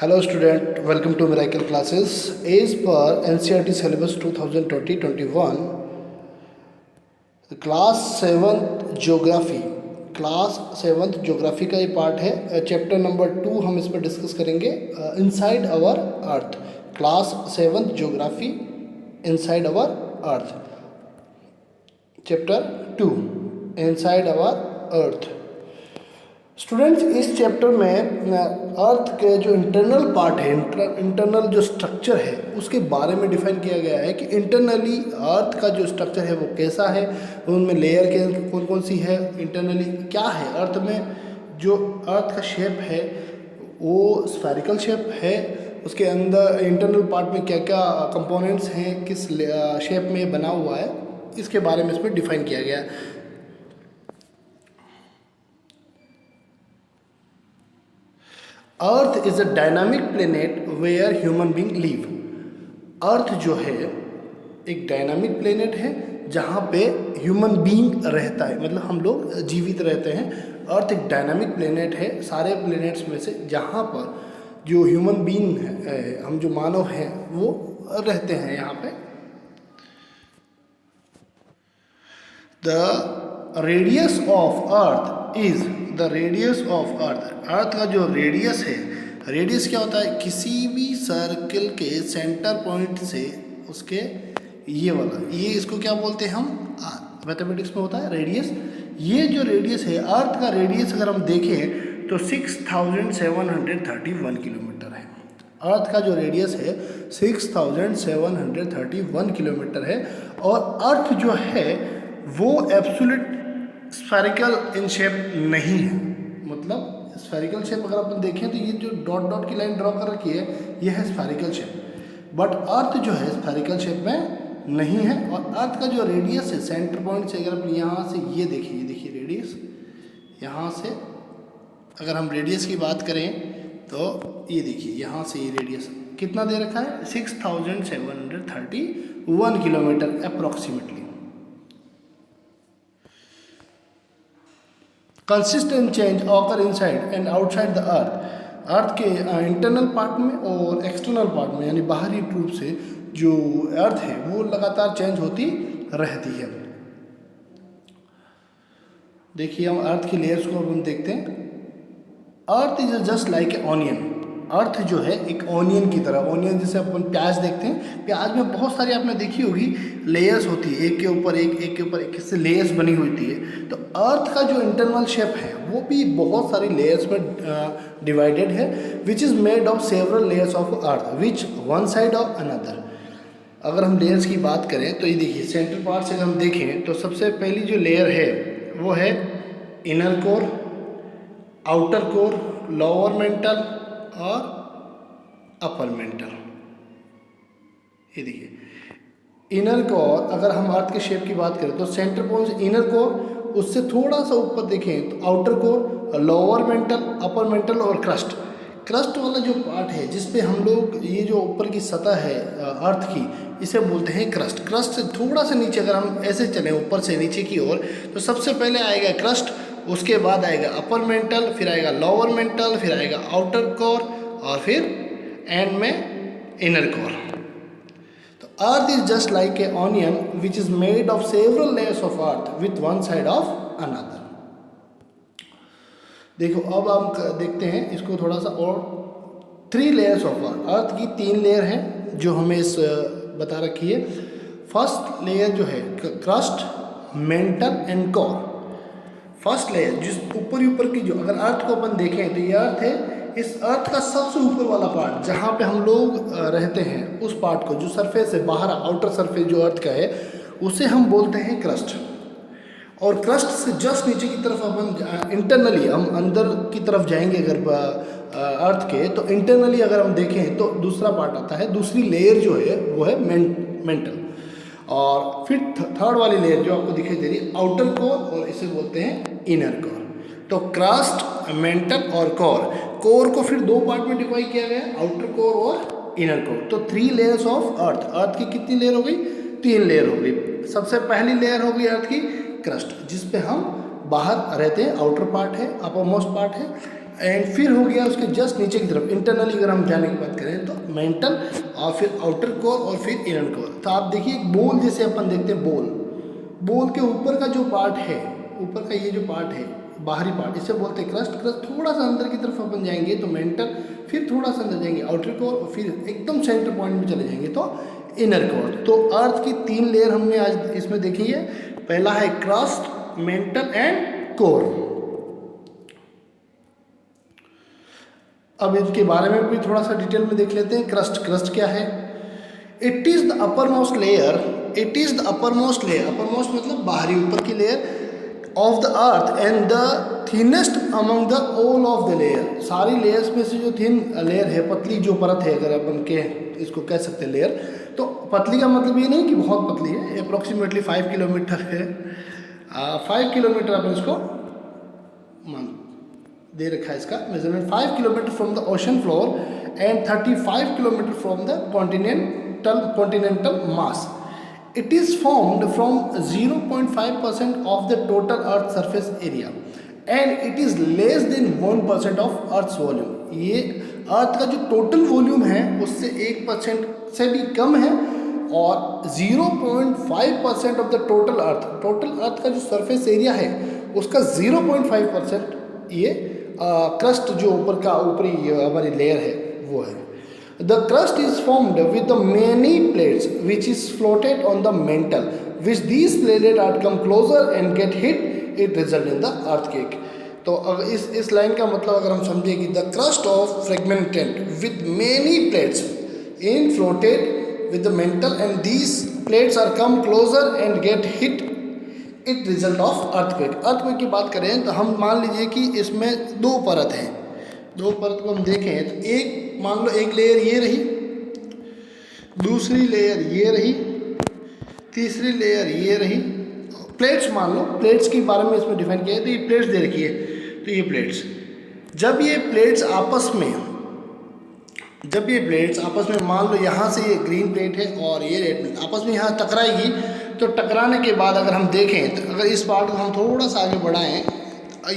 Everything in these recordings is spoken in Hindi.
Hello student, welcome to Miracle Classes. As per NCERT syllabus 2020-21, class 7th geography का ये पार्ट है. चैप्टर नंबर 2 हम इस पर डिस्कस करेंगे. Inside our earth, class 7th geography inside our earth, chapter 2 inside our earth. Students, इस चैप्टर में अर्थ के जो इंटरनल पार्ट है, इंटरनल जो स्ट्रक्चर है, उसके बारे में डिफाइन किया गया है कि इंटरनली अर्थ का जो स्ट्रक्चर है वो कैसा है, उनमें लेयर के कौन कौन सी है, इंटरनली क्या है अर्थ में. जो अर्थ का शेप है वो स्फेरिकल शेप है, उसके अंदर इंटरनल पार्ट में क्या क्या कंपोनेंट्स हैं, किस शेप में बना हुआ है, इसके बारे में इसमें डिफाइन किया गया है. Earth is a dynamic planet where human being live. Earth जो है एक डायनामिक प्लेनेट है जहाँ पे ह्यूमन बींग रहता है, मतलब हम लोग जीवित रहते हैं. अर्थ एक डायनामिक प्लेनेट है सारे प्लेनेट्स में से, जहाँ पर जो ह्यूमन बींग है, हम जो मानव हैं वो रहते हैं यहाँ पे. The radius of earth is the radius of earth. Earth का जो रेडियस है, रेडियस क्या होता है, किसी भी सर्कल के सेंटर पॉइंट से उसके ये वाला, ये इसको क्या बोलते हैं हम, मैथमेटिक्स में होता है रेडियस. ये जो रेडियस है, अर्थ का रेडियस अगर हम देखें तो 6731 किलोमीटर है. अर्थ का जो रेडियस है 6731 किलोमीटर है. और अर्थ जो है वो एब्सोल्यूट स्फेरिकल इन शेप नहीं है. मतलब स्फेरिकल शेप अगर अपन देखें तो ये जो डॉट डॉट की लाइन ड्रॉ कर रखी है ये है स्फेरिकल शेप, बट अर्थ जो है स्फेरिकल शेप में नहीं है. और अर्थ का जो रेडियस है सेंटर पॉइंट से, अगर अपन यहाँ से ये देखिए रेडियस, यहाँ से अगर हम रेडियस की बात करें तो ये देखिए यहाँ से ये रेडियस कितना दे रखा है, 6731 kilometre approximately. Consistent change occur inside and outside the earth. Earth के इंटरनल पार्ट में और एक्सटर्नल पार्ट में, यानी बाहरी रूप से जो अर्थ है वो लगातार चेंज होती रहती है. देखिए हम अर्थ की लेयर्स को हम देखते हैं. Earth is just like a onion. Earth जो है एक ऑनियन की तरह, ऑनियन जैसे अपन प्याज देखते हैं, प्याज में बहुत सारी आपने देखी होगी लेयर्स होती है, एक के ऊपर एक के ऊपर एक, इससे लेयर्स बनी होती है. तो अर्थ का जो इंटरनल शेप है वो भी बहुत सारी लेयर्स में डिवाइडेड है, विच is made of several layers of earth which one side of another. अगर हम लेयर्स की बात करें तो ये देखिए सेंट्रल पार्ट से अगर हम देखें तो सबसे पहली जो लेयर है वो है inner core, outer core, lower mental और अपर मेंटल. ये देखिए इनर कोर, अगर हम अर्थ के शेप की बात करें तो सेंटर पॉइंट से इनर कोर, उससे थोड़ा सा ऊपर देखें तो outer core, lower mental, upper mantle और क्रस्ट. क्रस्ट वाला जो पार्ट है जिसपे हम लोग, ये जो ऊपर की सतह है अर्थ की, इसे बोलते हैं क्रस्ट. क्रस्ट से थोड़ा सा नीचे अगर हम ऐसे चलें ऊपर से नीचे की ओर तो सबसे पहले आएगा क्रस्ट, उसके बाद आएगा अपर मेंटल, फिर आएगा लोअर मेंटल, फिर आएगा आउटर कोर और फिर एंड में इनर कोर. तो अर्थ is just like a onion which is made of several layers of earth with one side of another. देखो अब हम देखते हैं इसको थोड़ा सा और. 3 लेयर्स ऑफ अर्थ. अर्थ की 3 लेयर हैं जो हमें इस बता रखी है. फर्स्ट लेयर जो है crust, mental and core. First layer जिस ऊपर की, जो अगर अर्थ को अपन देखें तो ये अर्थ है, इस अर्थ का सबसे ऊपर वाला पार्ट जहाँ पे हम लोग रहते हैं, उस पार्ट को, जो सरफेस है बाहर, आउटर सरफेस जो अर्थ का है, उसे हम बोलते हैं क्रस्ट. और क्रस्ट से जस्ट नीचे की तरफ अपन इंटरनली, हम अंदर की तरफ जाएंगे अगर अर्थ के, तो इंटरनली अगर हम देखें तो दूसरा पार्ट आता है, दूसरी लेयर जो है वो है मेंटल. और फिर थर्ड वाली लेयर जो आपको दिखाई दे रही है आउटर कोर, और इसे बोलते हैं इनर कोर. तो क्रस्ट, मेंटल और कोर. कोर को फिर 2 पार्ट में डिवाइड किया गया है, आउटर कोर और इनर कोर. तो 3 लेयर्स ऑफ अर्थ. अर्थ की कितनी लेयर हो गई, 3 लेयर हो गई. सबसे पहली लेयर हो गई अर्थ की क्रस्ट, जिस पे हम बाहर रहते हैं, आउटर पार्ट है, अपर मोस्ट पार्ट है. एंड फिर हो गया उसके जस्ट नीचे की तरफ इंटरनली अगर हम जाने की बात करें तो मेंटल, और फिर आउटर कोर, और फिर इनर कोर। तो आप देखिए एक बोल जैसे अपन देखते हैं, बोल के ऊपर का जो पार्ट है, ऊपर का ये जो पार्ट है बाहरी पार्ट, इसे बोलते हैं क्रस्ट। थोड़ा सा अंदर की तरफ अपन जाएंगे तो मेंटल, फिर थोड़ा सा अंदर जाएंगे आउटर कोर, और फिर एकदम सेंटर पॉइंट में चले जाएंगे तो इनर कोर। तो अर्थ की 3 लेयर हमने आज इसमें देखी है। पहला है क्रस्ट, मेंटल एंड कोर। अब इनके बारे में भी थोड़ा सा डिटेल में देख लेते हैं। क्रस्ट क्या है? It is the upper most layer, upper most मतलब बाहरी ऊपर की layer of the earth and the thinnest among the all of the layer. सारी लेयर्स में से जो थिन लेयर है, पतली जो परत है, अगर अपन के इसको कह सकते हैं लेयर, तो पतली का मतलब ये नहीं कि बहुत पतली है, अप्रोक्सीमेटली 5 किलोमीटर है। 5 किलोमीटर अपन इसको दे रखा है इसका measurement, 5 kilometre from the ocean floor and 35 kilometre from the continental mass. It is formed from 0.5% of the total Earth surface area and it is less than 1% of Earth's volume. ये अर्थ का जो टोटल वॉल्यूम है उससे 1% से भी कम है, और 0.5% ऑफ द टोटल अर्थ का जो सरफेस एरिया है उसका 0.5% ये क्रस्ट जो ऊपरी हमारी लेयर है वो है। The crust is formed with the many plates which is floated on the mantle, which these plates are come closer and get hit, it result in the earthquake. तो अगर इस लाइन का मतलब अगर हम समझे कि the crust of fragmented with many plates in floated with the mantle and these plates are come closer and get hit, it result of earthquake. earthquake की बात करें तो हम मान लीजिए कि इसमें 2 परत हैं, 2 परत को हम देखें तो एक मान लो एक लेयर ये रही, दूसरी लेयर ये रही, तीसरी लेयर ये रही। प्लेट्स मान लो, प्लेट्स के बारे में इसमें डिफाइन किया है, तो ये प्लेट्स दे रखी है। तो ये प्लेट्स जब ये प्लेट्स आपस में मान लो यहाँ से ये ग्रीन प्लेट है और ये रेड प्लेट आपस में यहाँ टकराएगी, तो टकराने के बाद अगर हम देखें तो अगर इस पार्ट को हम थोड़ा सा आगे बढ़ाएं,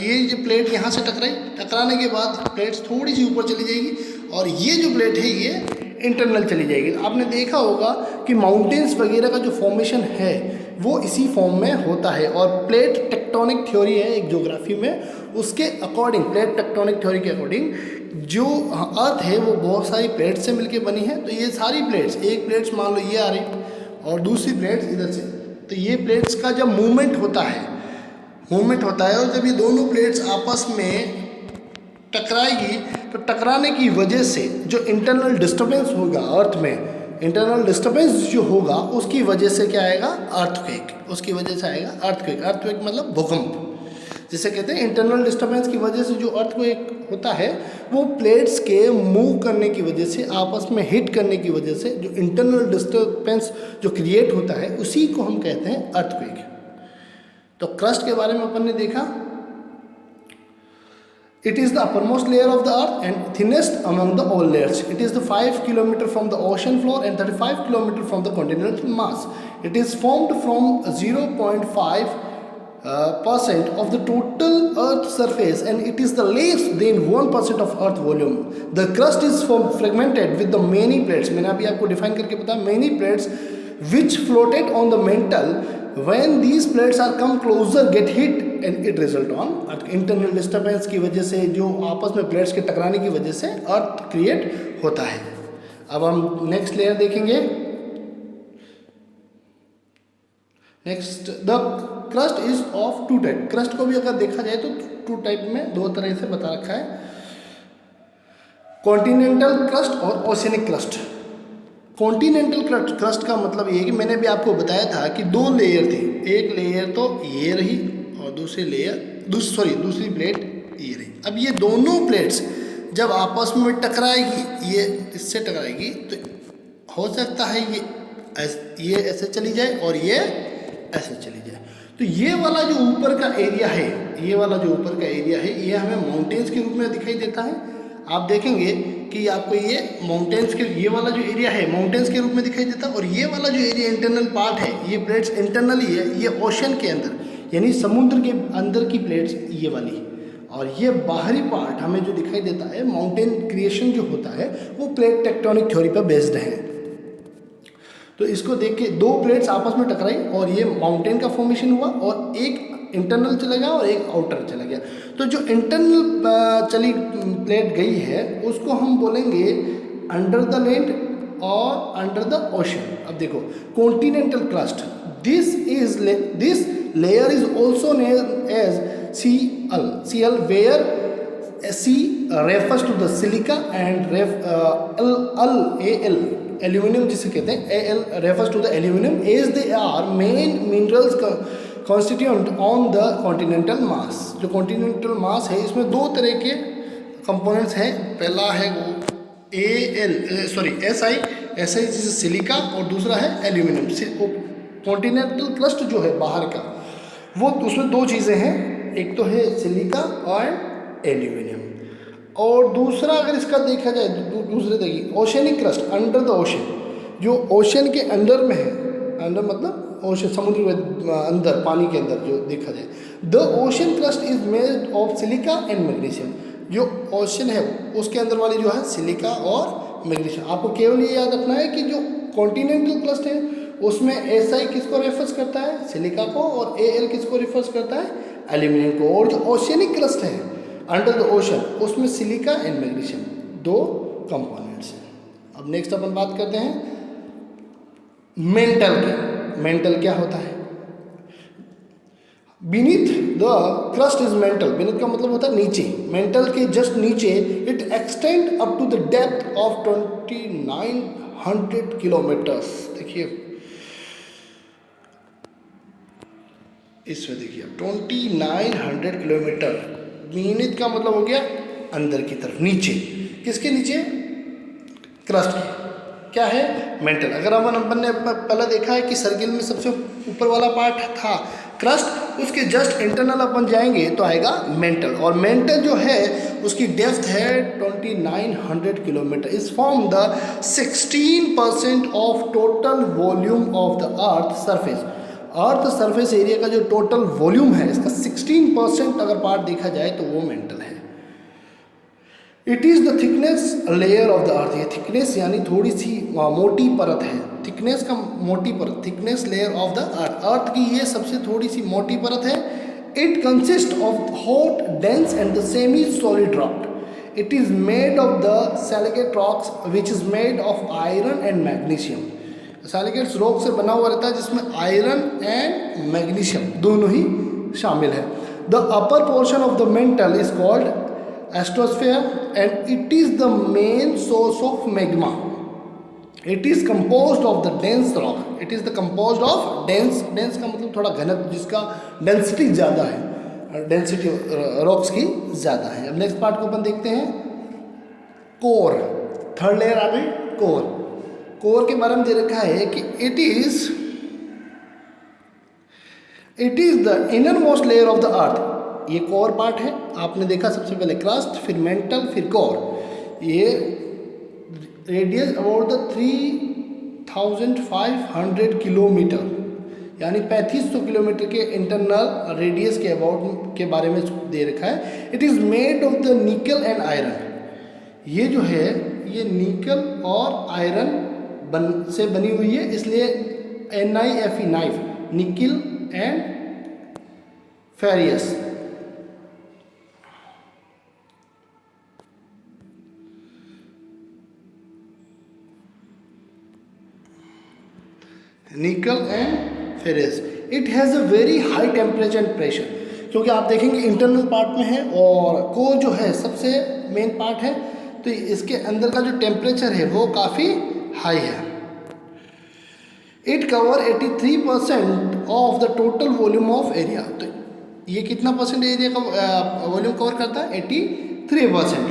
ये जो प्लेट यहाँ से टकराने के बाद प्लेट्स थोड़ी सी ऊपर चली जाएगी और ये जो प्लेट है ये इंटरनल चली जाएगी। आपने देखा होगा कि माउंटेन्स वगैरह का जो फॉर्मेशन है वो इसी फॉर्म में होता है, और प्लेट टेक्टोनिक थ्योरी है एक ज्योग्राफी में, उसके अकॉर्डिंग, प्लेट टेक्टोनिक थ्योरी के अकॉर्डिंग जो अर्थ है वो बहुत सारी प्लेट्स से मिलकर बनी है। तो ये सारी प्लेट्स, एक प्लेट्स मान लो ये आ रही और दूसरी प्लेट्स इधर से, तो ये प्लेट्स का जब मूवमेंट होता है और जब ये दोनों प्लेट्स आपस में टकराएगी तो टकराने की वजह से जो इंटरनल डिस्टर्बेंस होगा अर्थ में, इंटरनल डिस्टर्बेंस जो होगा उसकी वजह से क्या आएगा? अर्थक्वेक। उसकी वजह से आएगा अर्थक्वेक मतलब भूकंप जिसे कहते हैं। इंटरनल डिस्टर्बेंस की वजह से जो अर्थक्वेक होता है वो प्लेट्स के मूव करने की वजह से, आपस में हिट करने की वजह से जो इंटरनल डिस्टर्बेंस जो क्रिएट होता है उसी को हम कहते हैं अर्थक्वेक। तो क्रस्ट के बारे में अपन ने देखा, it is the uppermost layer of the earth and thinnest among the all layers. It is the 5 kilometer from the ocean floor and 35 kilometer from the continental mass. It is formed from 0.5% of the total earth surface and it is the less than 1% of earth volume. The crust is fragmented with the many plates. मैंने अभी आपको डिफाइन करके बताया, many plates which floated on the mantle. When these plates are come closer, get hit and it result on earth. Internal disturbance की वजह से, जो आपस में प्लेट्स के टकराने की वजह से अर्थ क्रिएट होता है। अब हम नेक्स्ट लेयर देखेंगे। Next, the crust is of 2 type. Crust को भी अगर देखा जाए तो 2 टाइप में, 2 तरह से बता रखा है, कॉन्टिनेंटल क्रस्ट और ओशियनिक क्रस्ट। कॉन्टिनेंटल क्रस्ट का मतलब ये है कि मैंने भी आपको बताया था कि 2 लेयर थी, एक लेयर तो ये रही और दूसरी प्लेट ये रही। अब ये दोनों प्लेट्स जब आपस में टकराएगी, ये इससे टकराएगी तो हो सकता है ये ऐसे चली जाए और ये ऐसे चली जाए। तो ये वाला जो ऊपर का एरिया है, ये हमें माउंटेन्स के रूप में दिखाई देता है। आप देखेंगे कि आपको ये माउंटेन्स के, ये वाला जो एरिया है माउंटेन्स के रूप में दिखाई देता है, और ये वाला जो एरिया इंटरनल पार्ट है, ये प्लेट्स इंटरनली है, ये ओशन के अंदर यानी समुद्र के अंदर की प्लेट्स ये वाली, और ये बाहरी पार्ट हमें जो दिखाई देता है, माउंटेन क्रिएशन जो होता है वो प्लेट टेक्टोनिक थ्योरी पर बेस्ड है। तो इसको देख के दो प्लेट्स आपस में टकराई और ये माउंटेन का फॉर्मेशन हुआ और एक इंटरनल चला गया और एक आउटर चला गया। तो जो इंटरनल चली प्लेट गई है उसको हम बोलेंगे अंडर द लैंड और अंडर द ओशन। अब देखो continental crust, this layer is also name as CL where C refers to the silica and Al aluminum जिसे कहते हैं, Al refers to the aluminum as they are main minerals constituent on the continental mass। जो continental mass है इसमें दो तरह के components हैं, पहला है वो SI जिसे सिलिका और दूसरा है एल्यूमिनियम। कॉन्टिनेंटल क्रस्ट जो है बाहर का वो उसमें दो चीज़ें हैं, एक तो है सिलिका और एल्यूमिनियम, और दूसरा अगर इसका देखा जाए दूसरे देखिए oceanic crust under the ocean, जो ओशन के अंदर में है, अंडर मतलब ओशन समुद्र में अंदर पानी के अंदर जो देखा जाए, the ocean crust is made of silica and magnesium. जो ओशन है उसके अंदर वाली जो है सिलिका और मैग्नीशियम। आपको केवल ये याद रखना है कि जो कॉन्टिनेंटल क्रस्ट है उसमें SI किसको रेफर्स करता है, सिलिका को, और Al किसको रेफर्स करता है, एल्यूमिनियम को। और जो ओशियनिक क्रस्ट है अंडर द ओशन उसमें सिलिका एंड मैग्नीशियम दो कंपोनेंट्स हैं। अब नेक्स्ट अपन बात करते हैं मेंटल की। मेंटल क्या होता है? Beneath the crust is mantle. Beneath का मतलब होता है नीचे, मेंटल के जस्ट नीचे। It extend up to the depth of 2900 kilometres. देखिए इसमें देखिए 2900 किलोमीटर। बीनीथ का मतलब हो गया अंदर की तरफ, नीचे। किसके नीचे? क्रस्ट के। क्या है? मेंटल। अगर अपन ने पहले देखा है कि सर्किल में सबसे ऊपर वाला पार्ट था क्रस्ट, उसके जस्ट इंटरनल अपन जाएंगे तो आएगा मेंटल। और मेंटल जो है उसकी डेप्थ है 2900 kilometre. Is form the 16% of total volume of the earth surface. Earth surface area का जो टोटल वॉल्यूम है इसका 16% अगर पार्ट देखा जाए तो वो मेंटल है। It is the thickness layer of the अर्थ। ये थिकनेस यानी थोड़ी सी मोटी परत है। थिकनेस का मोटी परत, thickness layer of the earth. Earth की ये सबसे थोड़ी सी मोटी परत है। It consist of hot dense and the semi solid rock. It is made of the silicate rocks which is made of iron and magnesium. Silicates rock से बना हुआ रहता है जिसमें आयरन एंड मैग्नीशियम दोनों ही शामिल है। The upper portion of the mantle is called asthenosphere and it is the main source of magma. It is composed of the dense rock. It is the composed of dense. Dense का मतलब थोड़ा घनत्व, जिसका डेंसिटी ज़्यादा है, डेंसिटी रॉक्स की ज़्यादा है। अब नेक्स्ट पार्ट को अपन देखते हैं कोर। थर्ड लेयर आ गई कोर। कोर के बारे में दे रखा है कि it is the inner most layer of the अर्थ। ये कोर पार्ट है। आपने देखा सबसे पहले क्रस्ट, फिर मेंटल, फिर कोर। ये रेडियस अबाउट द 3500 किलोमीटर यानी 3500 किलोमीटर के इंटरनल रेडियस के अबाउट के बारे में दे रखा है। It is made of the निकल एंड आयरन। ये जो है ये निकल और आयरन से बनी हुई है, इसलिए NiFe nife, nickel and ferrous. Nickel and ferrous. It has a very high temperature and pressure, क्योंकि आप देखेंगे इंटरनल पार्ट में है और कोर जो है सबसे मेन पार्ट है, तो इसके अंदर का जो टेम्परेचर है वो काफ़ी हाई है। It cover 83% of the total volume of area. तो ये कितना परसेंट एरिया का वॉल्यूम कवर करता है? 83%।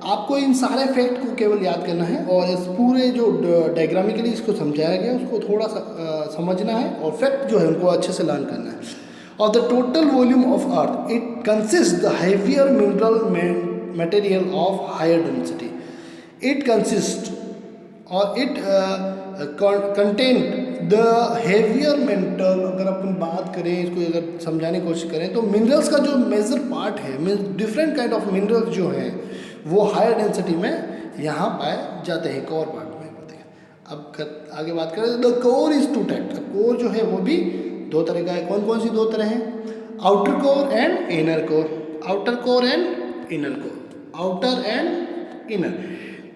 आपको इन सारे फैक्ट को केवल याद करना है और इस पूरे जो डायग्रामिकली इसको समझाया गया उसको थोड़ा सा समझना है और फैक्ट जो है उनको अच्छे से लर्न करना है। Of the total volume of earth it consist the heavier mineral material of higher density. It consist और it contain the heavier metal, अगर अपन बात करें इसको, अगर समझाने की कोशिश करें तो मिनरल्स का जो मेजर पार्ट है, डिफरेंट काइंड ऑफ मिनरल्स जो हैं वो हायर डेंसिटी में यहाँ पाए जाते हैं कोर पार्ट में। अब आगे बात करें, the core is two type. Core जो है वो भी दो तरह का है। कौन कौन सी दो तरह हैं? Outer core and inner core. Outer core and inner core. Outer and inner.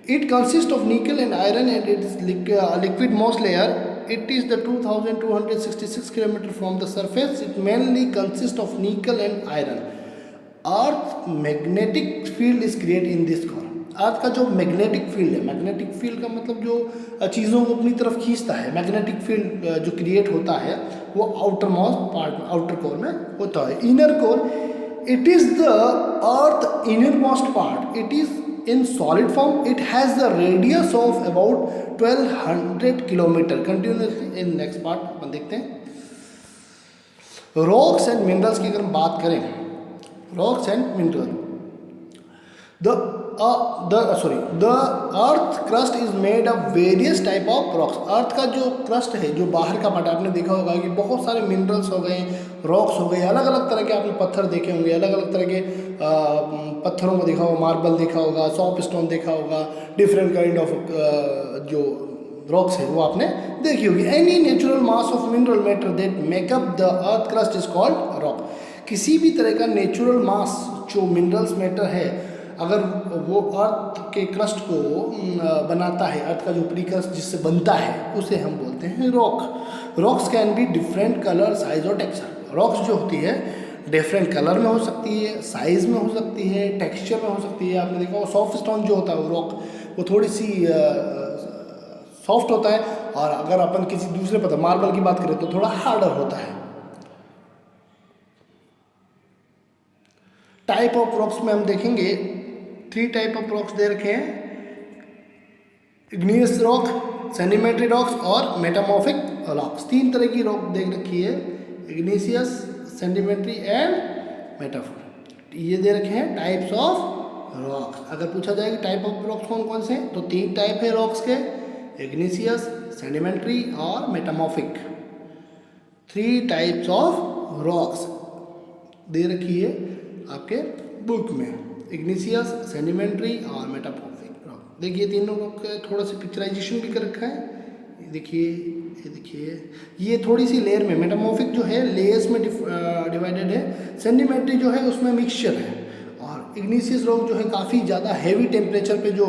It consists of nickel and iron and its liquid most layer. It is the 2266 km from the surface. It mainly consists of nickel and iron. Earth magnetic field is created in this core. अर्थ का जो मैग्नेटिक फील्ड है, मैग्नेटिक फील्ड का मतलब जो चीज़ों को अपनी तरफ खींचता है, मैग्नेटिक फील्ड जो क्रिएट होता है वो आउटर मोस्ट पार्ट में, आउटर कोर में होता है। Inner core, it is the earth inner most part. It is in solid form. It has the radius of about 1200 kilometer continuously. In next part अपन देखते हैं rocks and minerals की अगर हम बात करें, rocks and minerals, the earth crust is made of various type of rocks. अर्थ का जो क्रस्ट है, जो बाहर का पार्ट, आपने देखा होगा कि बहुत सारे मिनरल्स हो गए, रॉक्स हो गए, अलग अलग तरह के आपने पत्थर देखे होंगे, अलग अलग तरह के पत्थरों को देखा होगा, मार्बल देखा होगा, सॉप स्टोन देखा होगा, डिफरेंट काइंड ऑफ जो रॉक्स है वो आपने देखी होगी। Any natural mass of mineral matter that makeup the earth crust is called rock. किसी भी तरह का नेचुरल मास जो मिनरल्स मैटर है, अगर वो अर्थ के क्रस्ट को बनाता है, अर्थ का जो प्री क्रस्ट जिससे बनता है, उसे हम बोलते हैं rock. Rocks can be different colour, size और टेक्सचर। रॉक्स जो होती है डिफरेंट कलर में हो सकती है, साइज में हो सकती है, टेक्सचर में हो सकती है। आपने देखा वो सॉफ्ट स्टोन जो होता है वो रॉक, वो थोड़ी सी सॉफ्ट होता है, और अगर अपन किसी दूसरे पत्थर मार्बल की बात करें तो थोड़ा हार्डर होता है। टाइप ऑफ रॉक्स में हम देखेंगे 3 टाइप ऑफ रॉक्स दे रखे हैं, इग्नियस रॉक, सेडिमेंट्री रॉक्स और मेटामॉर्फिक रॉक्स। 3 तरह की रॉक देख रखी है, इग्निशियस, सेडिमेंट्री एंड मेटाफोर। ये दे रखे हैं टाइप्स ऑफ रॉक्स। अगर पूछा जाए कि टाइप ऑफ रॉक्स कौन कौन से हैं, तो 3 टाइप है रॉक्स के, इग्निशियस, सेडिमेंट्री और मेटामॉर्फिक। 3 टाइप्स ऑफ रॉक्स दे रखी है आपके बुक में, इग्निशियस, सेडिमेंट्री और मेटामॉर्फिक रॉक। देखिए तीनों रॉक का थोड़ा सा पिक्चराइजेशन भी कर रखा है। देखिए ये देखिए, ये थोड़ी सी लेयर में, मेटामॉर्फिक जो है लेयर्स में डिवाइडेड है, सेडिमेंट्री जो है उसमें मिक्सचर है, और इग्निशियस रॉक जो है काफ़ी ज़्यादा हैवी टेम्परेचर पे जो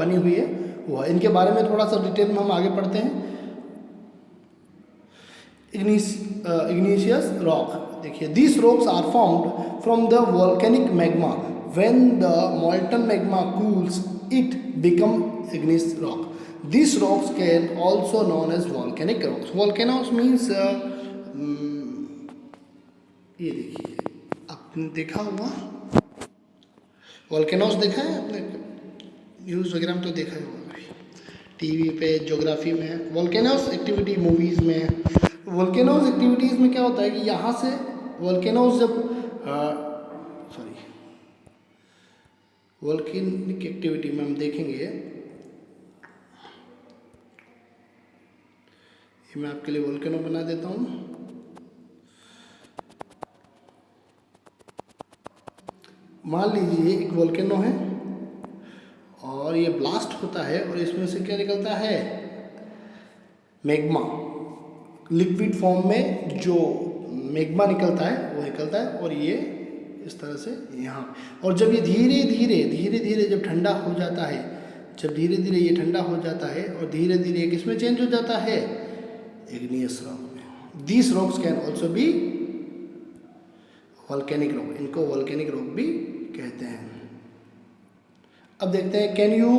बनी हुई है वो है। इनके बारे में थोड़ा सा डिटेल में हम आगे पढ़ते हैं। इग्निशियस रॉक देखिए, this rocks are formed from the volcanic magma. When the molten magma cools it become igneous rock. These rocks can also known as volcanic rocks. Volcanoes means ये देखिए, आपने देखा होगा वोल्केनोस, देखा है आपने न्यूज़ वगैरह में तो देखा ही होगा, टीवी पे, ज्योग्राफी में। वोल्केनोस एक्टिविटी मूवीज़ में, वोल्केनोस एक्टिविटीज़ में क्या होता है कि यहाँ से वोल्केनोस जब वोल्केनिक एक्टिविटी में हम देखेंगे, मैं आपके लिए वोल्केनो बना देता हूँ। मान लीजिए एक वोल्केनो है और ये ब्लास्ट होता है, और इसमें से क्या निकलता है, मैग्मा। लिक्विड फॉर्म में जो मैग्मा निकलता है वो निकलता है, और ये इस तरह से यहाँ, और जब ये धीरे धीरे जब ठंडा हो जाता है, जब धीरे धीरे ये ठंडा हो जाता है और धीरे धीरे किसमें चेंज हो जाता है, इग्नियस रॉक में। These rocks can also be volcanic rock, इनको वोल्केनिक रॉक भी कहते हैं। अब देखते हैं, can you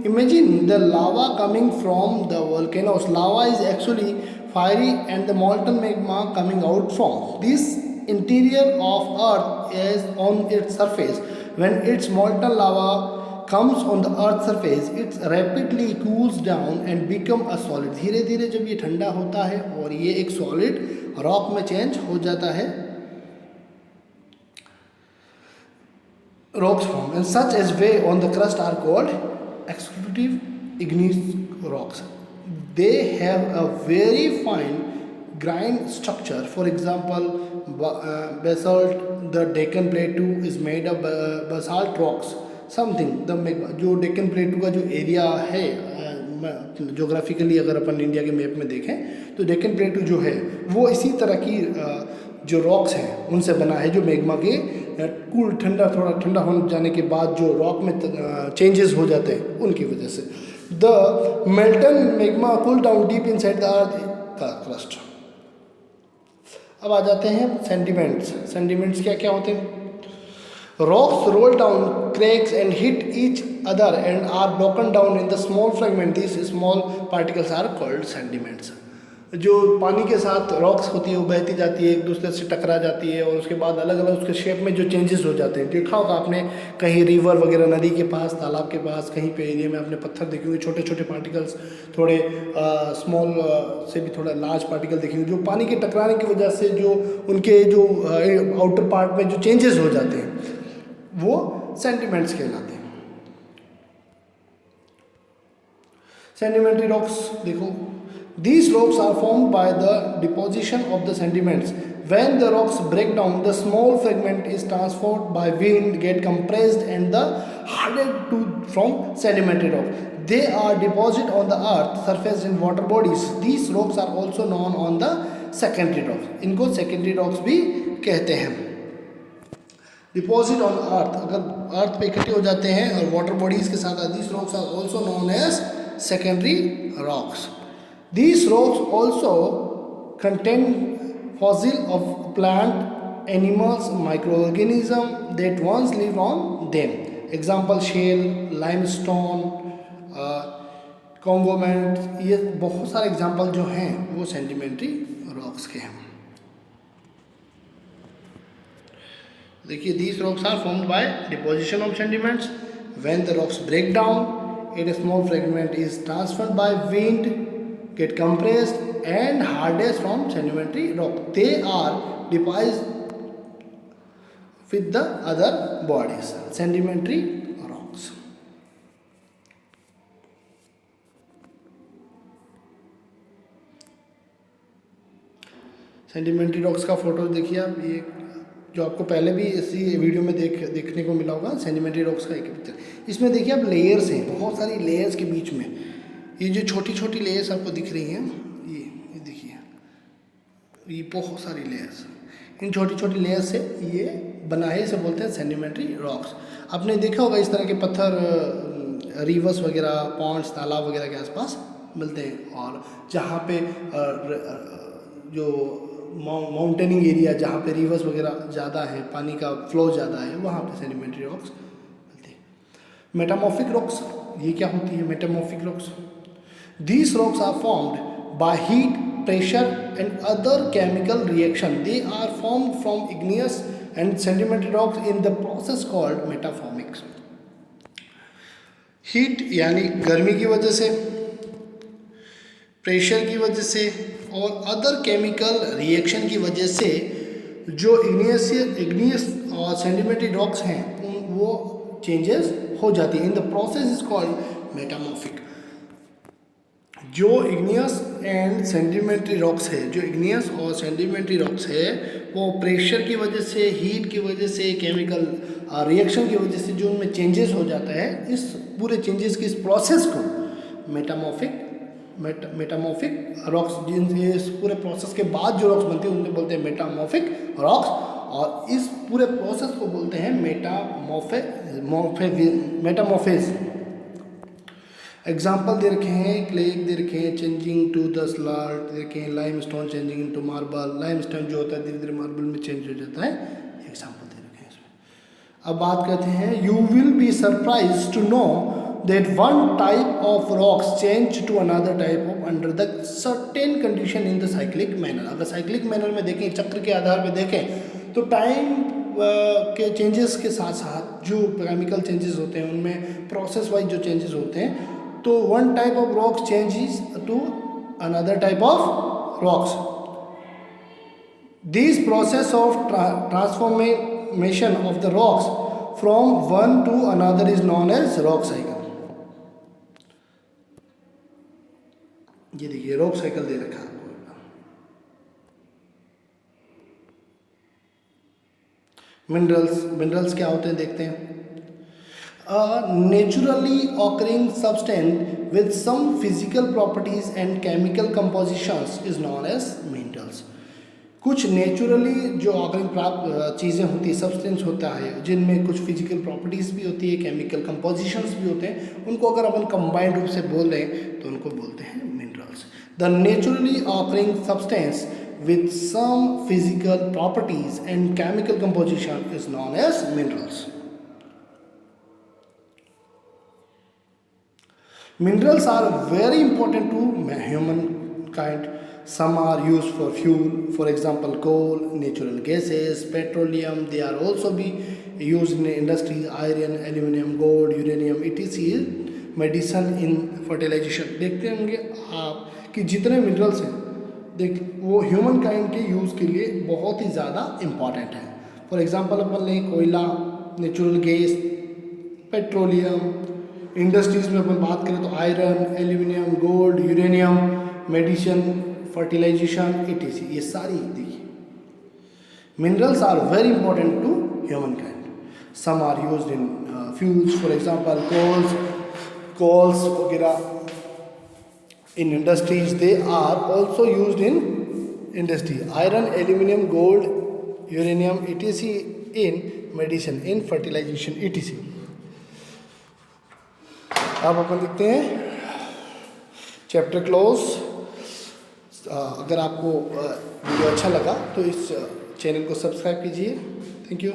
imagine the lava coming from the volcanoes. Lava is actually fiery and the molten magma coming out from this interior of earth is on its surface. When it's मॉल्टन lava comes on the earth surface, it rapidly cools down and become a solid. धीरे धीरे जब ये ठंडा होता है और ये एक सॉलिड रॉक में चेंज हो जाता है, rocks form and such as way on the crust are called exclusive igneous rocks. they have a very fine grain structure. For example, basalt, the Deccan Plateau is made of basalt rocks. Something the जो डेक्कन प्लेटू का जो एरिया है, जोग्राफिकली अगर अपन इंडिया के मैप में देखें तो डेक्कन प्लेटू जो है वो इसी तरह की जो रॉक्स हैं उनसे बना है, जो मैग्मा के कूल ठंडा थोड़ा ठंडा हो जाने के बाद जो रॉक में चेंजेस हो जाते हैं उनकी वजह से। The Merton magma cool down deep inside the earth का क्रस्ट। अब आ जाते हैं सेंटिमेंट्स। सेंटिमेंट्स क्या क्या होते हैं? Rocks roll down, cracks and hit each other and are broken down in the small fragments. These small particles are called sediments. जो पानी के साथ रॉक्स होती है वो बहती जाती है, एक दूसरे से टकरा जाती है और उसके बाद अलग अलग उसके शेप में जो चेंजेस हो जाते हैं। देखा होगा आपने कहीं रिवर वगैरह, नदी के पास, तालाब के पास, कहीं पे एरिया में आपने पत्थर देखे होंगे, छोटे छोटे पार्टिकल्स, थोड़े स्मॉल से भी थोड़ा लार्ज पार्टिकल देखेंगे, जो पानी के टकराने की वजह से जो उनके जो आउटर पार्ट में जो चेंजेस हो जाते हैं वो सेंटिमेंट्स कहलाते हैं। सेडिमेंट्री रॉक्स देखो, these rocks are formed by the deposition of the sediments. When the rocks break down, the small fragment is transferred by wind, get compressed and the hardened to from sedimentary rock. They are deposited on the earth surface in water bodies. These rocks are also known on the secondary rocks. इनको secondary rocks भी कहते हैं। डिपॉजिट ऑन अर्थ, अगर अर्थ पे इकट्ठे हो जाते हैं और वाटर बॉडीज के साथ, these rocks are also known as secondary rocks. These rocks also contain fossil of plant, animals, microorganisms that once lived on them. Example shale, limestone, conglomerates, ये बहुत सारे एग्जाम्पल जो हैं वो सेडिमेंट्री रॉक्स के हैं। देखिए, these rocks are formed by deposition of sediments. When the rocks break down, a small fragment is transferred by wind, get compressed and hardened from sedimentary rock. They are deposited with the other bodies. Sedimentary rocks. Sedimentary rocks का फोटो देखिए आप, ये जो आपको पहले भी इसी वीडियो में देखने को मिला होगा, सेडिमेंट्री रॉक्स का एक पिक्चर। इसमें देखिए आप लेयर्स हैं, बहुत सारी लेयर्स के बीच में ये जो छोटी छोटी लेयर्स आपको दिख रही हैं, ये देखिए, ये बहुत सारी लेयर्स, इन छोटी छोटी लेयर्स से ये बना है, इसे बोलते हैं सेडिमेंट्री रॉक्स। आपने देखा होगा इस तरह के पत्थर रिवर्स वगैरह, पॉन्ड्स, तालाब वगैरह के आसपास मिलते हैं, और जहाँ पे जो माउंटेनिंग एरिया, जहाँ पे रिवर्स वगैरह ज़्यादा है, पानी का फ्लो ज़्यादा है, वहाँ पे सेडिमेंट्री रॉक्स मिलते हैं। मेटामॉर्फिक रॉक्स, ये क्या होती है metamorphic rocks? These rocks are formed by heat, pressure and other chemical reaction. They are formed from igneous and sedimentary rocks in the process called metamorphics. Heat यानी गर्मी की वजह से, प्रेशर की वजह से और अदर केमिकल रिएक्शन की वजह से जो इग्नियस और सेडिमेंट्री रॉक्स हैं वो चेंजेस हो जाती है. इन the process is called metamorphic. जो इग्नियस एंड सेडिमेंट्री रॉक्स है, जो इग्नियस और सेडिमेंट्री रॉक्स है, वो प्रेशर की वजह से, हीट की वजह से, केमिकल रिएक्शन की वजह से जो उनमें चेंजेस हो जाता है, इस पूरे चेंजेस की इस प्रोसेस को मेटामॉर्फिक रॉक्स, इस पूरे प्रोसेस के बाद जो रॉक्स बनती है उन्हें बोलते हैं मेटामॉर्फिक रॉक्स, और इस पूरे प्रोसेस को बोलते हैं मेटामॉर्फेज. एग्जाम्पल दे रखे हैं, क्ले दे रखे हैं, चेंजिंग टू द स्लाल्ट दे रखे हैं, limestone changing into marble. Limestone जो होता है धीरे धीरे मार्बल में चेंज हो जाता है. एग्जाम्पल दे रखे हैं इसमें. अब बात करते हैं, you will be surprise to know that one type of rocks change to another type of under the certain condition in the cyclic manner. अगर cyclic manner में देखें, चक्र के आधार पे देखें, तो टाइम के चेंजेस के साथ साथ जो केमिकल चेंजेस होते हैं उनमें प्रोसेस वाइज जो चेंजेस होते हैं, तो one type of rocks changes to another type of rocks. This process of transformation of the rocks from one to another is known as rock cycle. ये देखिए रोक साइकिल दे रखा है आपको। मिनरल्स, मिनरल्स क्या होते हैं देखते हैं। Naturally occurring substance with some physical properties and chemical compositions is known as minerals. कुछ नेचुरली जो ऑकरिंग प्राप्त चीज़ें होती है, सब्सटेंस होता है जिनमें कुछ फिजिकल प्रॉपर्टीज़ भी होती है, केमिकल कंपोजिशंस भी होते हैं, उनको अगर अपन कंबाइंड रूप से बोल रहे हैं तो उनको बोलते हैं minerals. The naturally occurring substance with some physical properties and chemical composition is known as minerals. Minerals are very important to humankind. Some are used for fuel, for example coal, natural gases, petroleum. They are also be used in industries, iron, aluminum, gold, uranium, etc. Medicine, in fertilization. देखते होंगे आप कि जितने मिनरल्स हैं देख वो ह्यूमन काइंड के यूज़ के लिए बहुत ही ज़्यादा इम्पॉर्टेंट है। फॉर एग्जांपल अपन लें कोयला, नेचुरल गैस, पेट्रोलियम, इंडस्ट्रीज़ में अपन बात करें तो iron, aluminium, gold, uranium, medicine, fertilisation etc. ये सारी देखिए minerals are very important to humankind. Some are used in fuels, for example coals वगैरह। In industries, they are also used in industry. Iron, aluminum, gold, uranium, etc. in medicine, in fertilization, etc. अब अपन देखते हैं चैप्टर क्लोज। अगर आपको वीडियो अच्छा लगा तो इस चैनल को सब्सक्राइब कीजिए। Thank you.